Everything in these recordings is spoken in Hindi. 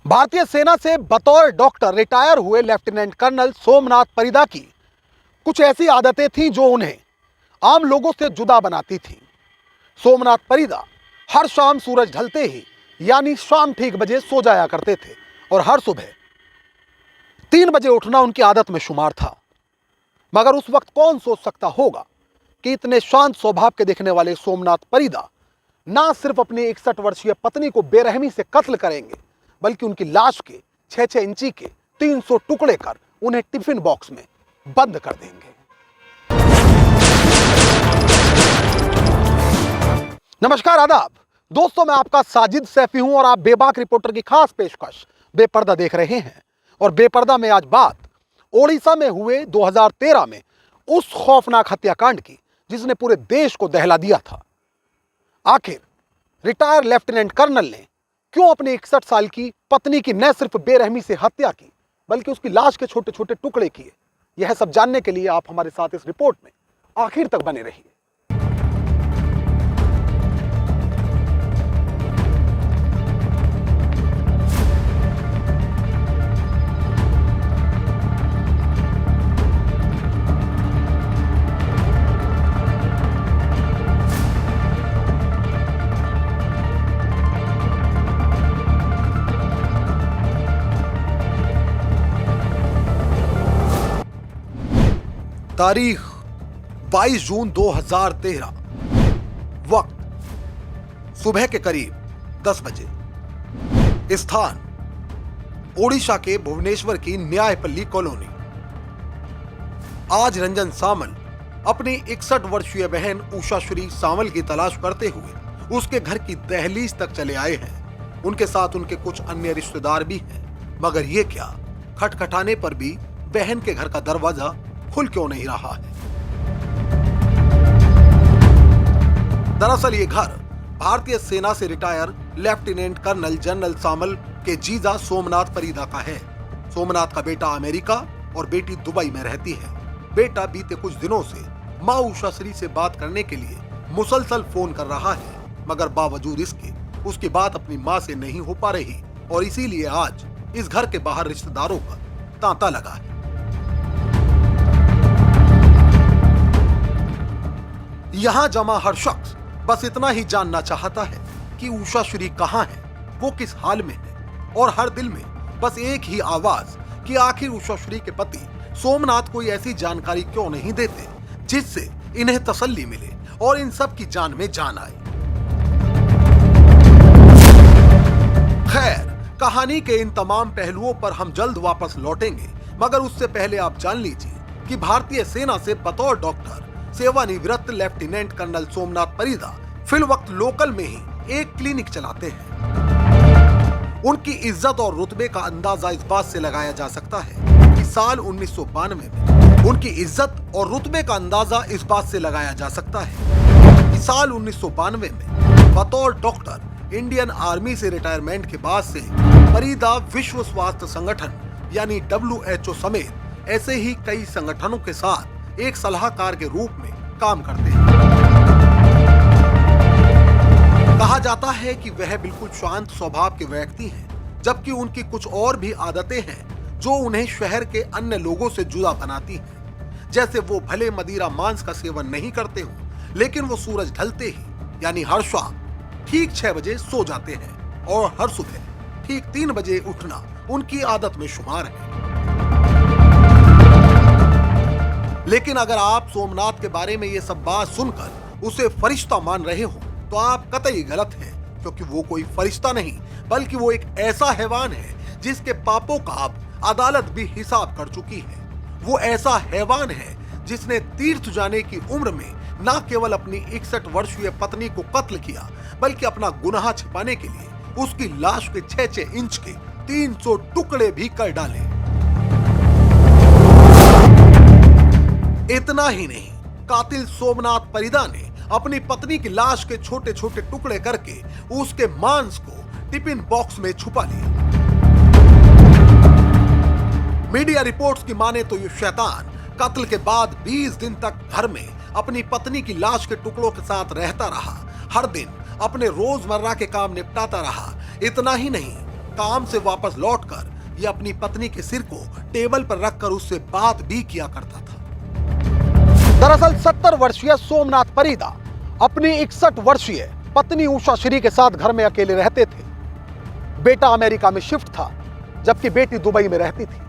भारतीय सेना से बतौर डॉक्टर रिटायर हुए लेफ्टिनेंट कर्नल सोमनाथ परिदा की कुछ ऐसी आदतें थीं जो उन्हें आम लोगों से जुदा बनाती थीं। सोमनाथ परिदा हर शाम सूरज ढलते ही यानी शाम ठीक बजे सो जाया करते थे और हर सुबह 3 बजे उठना उनकी आदत में शुमार था। मगर उस वक्त कौन सोच सकता होगा कि इतने शांत स्वभाव के दिखने वाले सोमनाथ परिदा ना सिर्फ अपनी 61 वर्षीय पत्नी को बेरहमी से कत्ल करेंगे, बल्कि उनकी लाश के 6-6 इंची के 300 टुकड़े कर उन्हें टिफिन बॉक्स में बंद कर देंगे। नमस्कार, आदाब दोस्तों, मैं आपका साजिद सैफी हूं और आप बेबाक रिपोर्टर की खास पेशकश बेपर्दा देख रहे हैं। और बेपर्दा में आज बात ओडिशा में हुए 2013 में उस खौफनाक हत्याकांड की जिसने पूरे देश को दहला दिया था। आखिर रिटायर लेफ्टिनेंट कर्नल ने क्यों अपनी 61 साल की पत्नी की न सिर्फ बेरहमी से हत्या की, बल्कि उसकी लाश के छोटे छोटे टुकड़े किए? यह सब जानने के लिए आप हमारे साथ इस रिपोर्ट में आखिर तक बने रहिए। तारीख 22 जून 2013, वक्त सुबह के करीब 10 बजे, स्थान ओडिशा के भुवनेश्वर की न्यायपल्ली कॉलोनी। आज रंजन सामल अपनी 61 वर्षीय बहन उषाश्री सामल की तलाश करते हुए उसके घर की दहलीज तक चले आए हैं। उनके साथ उनके कुछ अन्य रिश्तेदार भी हैं, मगर ये क्या, खटखटाने पर भी बहन के घर का दरवाजा खुल क्यों नहीं रहा है? दरअसल ये घर भारतीय सेना से रिटायर लेफ्टिनेंट कर्नल जनरल सामल के जीजा सोमनाथ परिदा का है। सोमनाथ का बेटा अमेरिका और बेटी दुबई में रहती है। बेटा बीते कुछ दिनों से मां उषाश्री से बात करने के लिए मुसलसल फोन कर रहा है, मगर बावजूद इसके उसकी बात अपनी मां से नहीं हो पा रही और इसीलिए आज इस घर के बाहर रिश्तेदारों का तांता लगा है। यहां जमा हर शख्स बस इतना ही जानना चाहता है कि उषाश्री कहां है, वो किस हाल में है, और हर दिल में बस एक ही आवाज कि आखिर उषाश्री के पति सोमनाथ कोई ऐसी जानकारी क्यों नहीं देते जिससे इन्हें तसल्ली मिले और इन सब की जान में जान आए। खैर, कहानी के इन तमाम पहलुओं पर हम जल्द वापस लौटेंगे, मगर उससे पहले आप जान लीजिए कि भारतीय सेना से बतौर डॉक्टर सेवानिवृत्त लेफ्टिनेंट कर्नल सोमनाथ परिदा फिलवक्त लोकल में ही एक क्लिनिक चलाते हैं। उनकी इज्जत और रुतबे का अंदाजा इस बात से लगाया जा सकता है कि साल 1992 में उनकी इज्जत और रुतबे का अंदाजा इस बात से लगाया जा सकता है कि साल 1992 में बतौर डॉक्टर इंडियन आर्मी से रिटायरमेंट के बाद से परिदा विश्व स्वास्थ्य संगठन यानी WHO समेत ऐसे ही कई संगठनों के साथ एक सलाहकार के रूप में काम करते हैं। कहा जाता है कि वह बिल्कुल शांत स्वभाव के व्यक्ति हैं, जबकि उनकी कुछ और भी आदतें हैं जो उन्हें शहर के अन्य लोगों से जुदा बनाती हैं। जैसे वो भले मदिरा मांस का सेवन नहीं करते हो, लेकिन वो सूरज ढलते ही यानी हर शाम ठीक 6 बजे सो जाते हैं और हर सुबह ठीक 3 बजे उठना उनकी आदत में शुमार है। लेकिन अगर आप सोमनाथ के बारे में ये सब बात सुनकर उसे फरिश्ता मान रहे हो तो आप कतई गलत हैं, क्योंकि वो कोई फरिश्ता नहीं बल्कि वो एक ऐसा हैवान है जिसके पापों का अब अदालत भी हिसाब कर चुकी है। वो ऐसा हैवान है जिसने तीर्थ जाने की उम्र में न केवल अपनी 61 वर्षीय पत्नी को कत्ल किया, बल्कि अपना गुनाह छिपाने के लिए उसकी लाश के 6-6 इंच के 300 टुकड़े भी कर डाले। इतना ही नहीं, कातिल सोमनाथ परिदा ने अपनी पत्नी की लाश के छोटे छोटे टुकड़े करके उसके मांस को टिफिन बॉक्स में छुपा लिया। मीडिया रिपोर्ट्स की माने तो ये शैतान कत्ल के बाद 20 दिन तक घर में अपनी पत्नी की लाश के टुकड़ों के साथ रहता रहा। हर दिन अपने रोजमर्रा के काम निपटाता रहा। इतना ही नहीं, काम से वापस लौटकर ये अपनी पत्नी के सिर को टेबल पर रखकर उससे बात भी किया करता था। दरअसल 70 वर्षीय सोमनाथ परिदा अपनी 61 वर्षीय पत्नी उषा श्री के साथ घर में अकेले रहते थे। बेटा अमेरिका में शिफ्ट था, जबकि बेटी दुबई में रहती थी।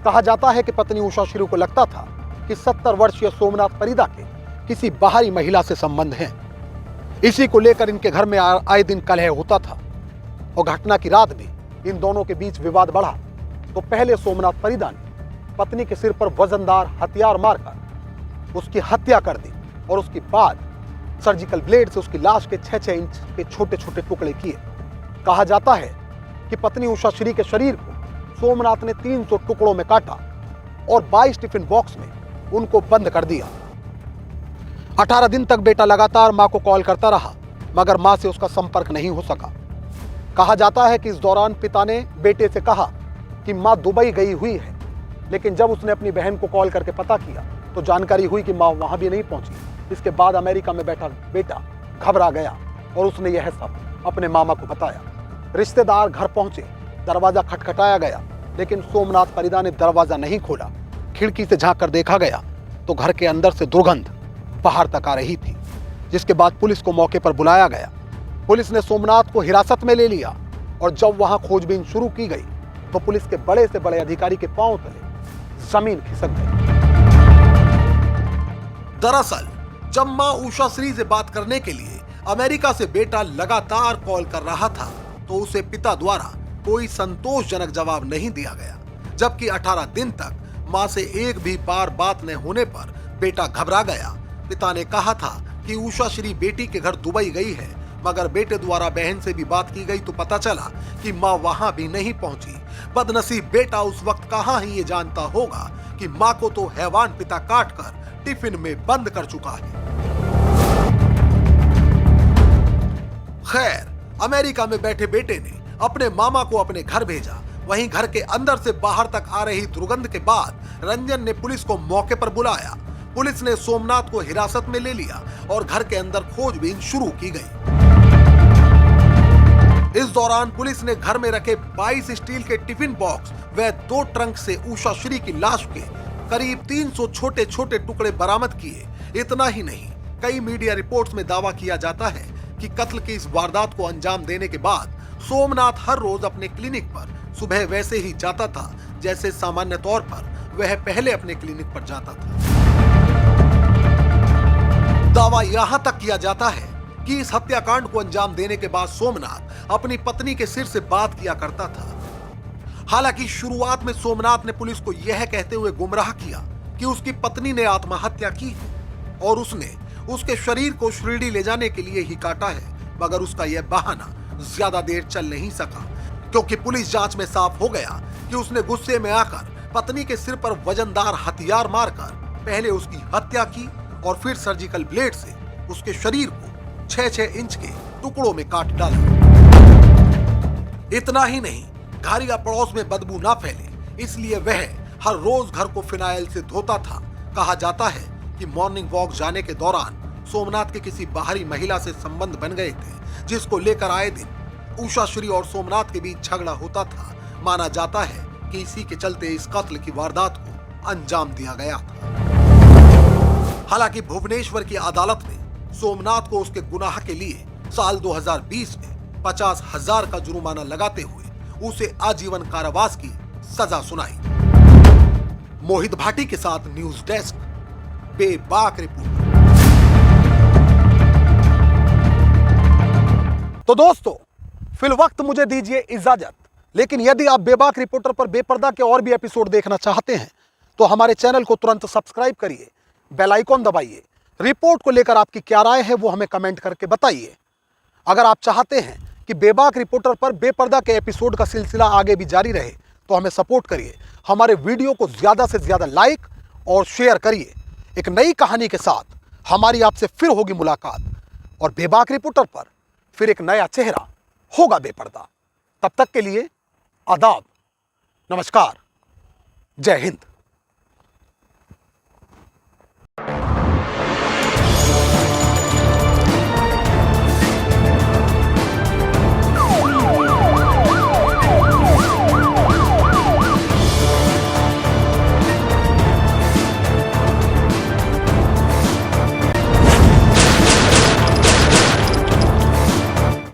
कहा जाता है कि पत्नी उषा श्री को लगता था कि 70 वर्षीय सोमनाथ परिदा के किसी बाहरी महिला से संबंध हैं। इसी को लेकर इनके घर में आए दिन कलह होता था और घटना की रात में इन दोनों के बीच विवाद बढ़ा तो पहले सोमनाथ परिदा ने पत्नी के सिर पर वजनदार हथियार मारकर उसकी हत्या कर दी और उसके बाद सर्जिकल ब्लेड से उसकी लाश के 6-6 इंच के छोटे छोटे टुकड़े किए। कहा जाता है कि पत्नी उषा श्री के शरीर को सोमनाथ ने 300 टुकड़ों में काटा और 22 टिफिन बॉक्स में उनको बंद कर दिया। 18 दिन तक बेटा लगातार मां को कॉल करता रहा, मगर मां से उसका संपर्क नहीं हो सका। कहा जाता है कि इस दौरान पिता ने बेटे से कहा कि मां दुबई गई हुई है, लेकिन जब उसने अपनी बहन को कॉल करके पता किया तो जानकारी हुई कि मां वहां भी नहीं पहुंची। इसके बाद अमेरिका में बैठा बेटा घबरा गया और उसने यह सब अपने मामा को बताया। रिश्तेदार घर पहुंचे, दरवाजा खटखटाया गया, लेकिन सोमनाथ परिदा ने दरवाजा नहीं खोला। खिड़की से झांक कर देखा गया तो घर के अंदर से दुर्गंध बाहर तक आ रही थी, जिसके बाद पुलिस को मौके पर बुलाया गया। पुलिस ने सोमनाथ को हिरासत में ले लिया और जब वहां खोजबीन शुरू की गई तो पुलिस के बड़े से बड़े अधिकारी के पांव तले जमीन खिसक गई। दरअसल जब मां उषा श्री से बात करने के लिए अमेरिका से बेटा लगातार कॉल कर रहा था तो उसे पिता द्वारा कोई संतोषजनक जवाब नहीं दिया गया, जबकि 18 दिन तक मां से एक भी बार बात न होने पर बेटा घबरा गया। पिता ने कहा था कि उषा श्री बेटी के घर दुबई गई है, मगर बेटे द्वारा बहन से भी बात की गई तो पता चला कि मां वहां भी नहीं पहुंची। बदनसीब बेटा उस वक्त कहां ही ये जानता होगा कि मां को तो हैवान पिता काट कर टिफिन में बंद कर चुका है। खैर, अमेरिका में बैठे बेटे ने अपने मामा को अपने घर भेजा। वहीं घर के अंदर से बाहर तक आ रही दुर्गंध के बाद रंजन ने पुलिस को मौके पर बुलाया। पुलिस ने सोमनाथ को हिरासत में ले लिया और घर के अंदर खोजबीन शुरू की गई। इस दौरान पुलिस ने घर में रखे 22 स्टील के टिफिन बॉक्स व 2 ट्रंक से उषा श्री की लाश के करीब 300 छोटे छोटे टुकड़े बरामद किए। इतना ही नहीं, कई मीडिया रिपोर्ट्स में दावा किया जाता है कि कत्ल की इस वारदात को अंजाम देने के बाद सोमनाथ हर रोज अपने क्लिनिक पर सुबह वैसे ही जाता था जैसे सामान्य तौर पर वह पहले अपने क्लिनिक पर जाता था। दावा यहां तक किया जाता है कि इस हत्याकांड को अंजाम देने के बाद सोमनाथ अपनी पत्नी के सिर से बात किया करता था। हालांकि शुरुआत में सोमनाथ ने पुलिस को यह कहते हुए गुमराह किया कि उसकी पत्नी ने आत्महत्या की और उसने उसके शरीर को शिरडी ले जाने के लिए ही काटा है, मगर उसका यह बहाना ज्यादा देर चल नहीं सका, क्योंकि पुलिस जांच में साफ हो गया कि उसने गुस्से में आकर पत्नी के सिर पर वजनदार हथियार मारकर पहले उसकी हत्या की और फिर सर्जिकल ब्लेड से उसके शरीर को 6-6 इंच के टुकड़ों में काट डाला। इतना ही नहीं, घर या पड़ोस में बदबू ना फैले इसलिए वह हर रोज घर को फिनाइल से धोता था। कहा जाता है कि मॉर्निंग वॉक जाने के दौरान सोमनाथ के किसी बाहरी महिला से संबंध बन गए थे, जिसको लेकर आए दिन उषा श्री और सोमनाथ के बीच झगड़ा होता था। माना जाता है कि इसी के चलते इस कत्ल की वारदात को अंजाम दिया गया था। हालांकि भुवनेश्वर की अदालत ने सोमनाथ को उसके गुनाह के लिए साल 2020 में 50,000 का जुर्माना लगाते हुए उसे आजीवन कारावास की सजा सुनाई। मोहित भाटी के साथ न्यूज डेस्क, बेबाक रिपोर्ट। तो दोस्तों, फिलवक्त मुझे दीजिए इजाजत, लेकिन यदि आप बेबाक रिपोर्टर पर बेपर्दा के और भी एपिसोड देखना चाहते हैं तो हमारे चैनल को तुरंत सब्सक्राइब करिए, बेल आइकॉन दबाइए। रिपोर्ट को लेकर आपकी क्या राय है वो हमें कमेंट करके बताइए। अगर आप चाहते हैं कि बेबाक रिपोर्टर पर बेपर्दा के एपिसोड का सिलसिला आगे भी जारी रहे तो हमें सपोर्ट करिए। हमारे वीडियो को ज्यादा से ज्यादा लाइक और शेयर करिए। एक नई कहानी के साथ हमारी आपसे फिर होगी मुलाकात और बेबाक रिपोर्टर पर फिर एक नया चेहरा होगा बेपर्दा। तब तक के लिए आदाब, नमस्कार, जय हिंद।